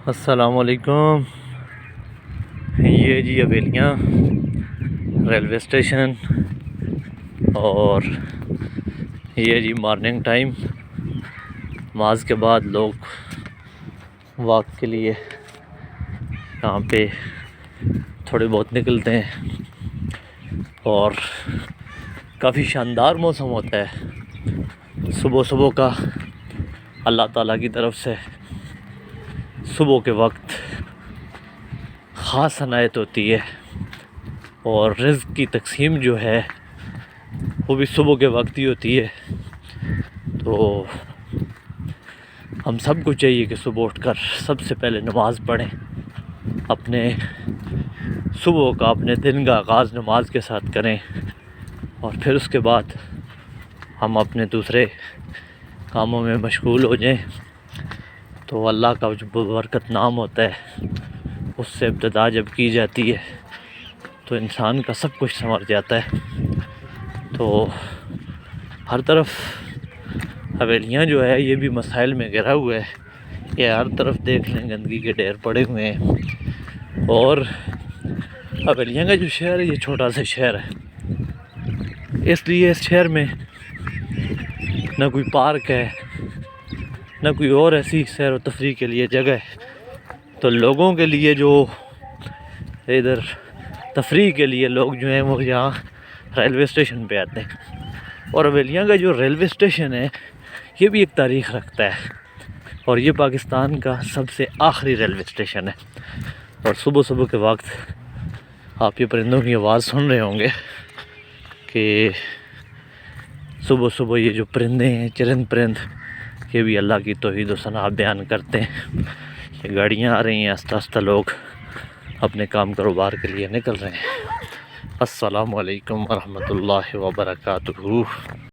السلام علیکم۔ یہ جی حویلیاں، ریلوے اسٹیشن، اور یہ جی مارننگ ٹائم، نماز کے بعد لوگ واک کے لیے یہاں پہ تھوڑے بہت نکلتے ہیں اور کافی شاندار موسم ہوتا ہے صبح صبح کا۔ اللہ تعالیٰ کی طرف سے صبح کے وقت خاص عنایت ہوتی ہے اور رزق کی تقسیم جو ہے وہ بھی صبح کے وقت ہی ہوتی ہے۔ تو ہم سب کو چاہیے کہ صبح اٹھ کر سب سے پہلے نماز پڑھیں، اپنے صبح کا، اپنے دن کا آغاز نماز کے ساتھ کریں، اور پھر اس کے بعد ہم اپنے دوسرے کاموں میں مشغول ہو جائیں۔ تو اللہ کا جو برکت نام ہوتا ہے اس سے ابتدا جب کی جاتی ہے تو انسان کا سب کچھ سنور جاتا ہے۔ تو ہر طرف حویلیاں جو ہے یہ بھی مسائل میں گھرا ہوا ہے، یہ ہر طرف دیکھ لیں گندگی کے ڈھیر پڑے ہوئے ہیں۔ اور حویلیاں کا جو شہر ہے یہ چھوٹا سا شہر ہے، اس لیے اس شہر میں نہ کوئی پارک ہے نہ کوئی اور ایسی سیر و تفریح کے لیے جگہ ہے۔ تو لوگوں کے لیے جو ادھر تفریح کے لیے لوگ جو ہیں وہ یہاں ریلوے اسٹیشن پہ آتے ہیں، اور حویلیاں کا جو ریلوے اسٹیشن ہے یہ بھی ایک تاریخ رکھتا ہے، اور یہ پاکستان کا سب سے آخری ریلوے اسٹیشن ہے۔ اور صبح صبح کے وقت آپ یہ پرندوں کی آواز سن رہے ہوں گے کہ صبح صبح یہ جو پرندے ہیں، چرند پرند، یہ بھی اللہ کی توحید و ثنا بیان کرتے ہیں۔ یہ گاڑیاں آ رہی ہیں، آہستہ آہستہ لوگ اپنے کام کاروبار کے لیے نکل رہے ہیں۔ السلام علیکم ورحمۃ اللہ وبرکاتہ۔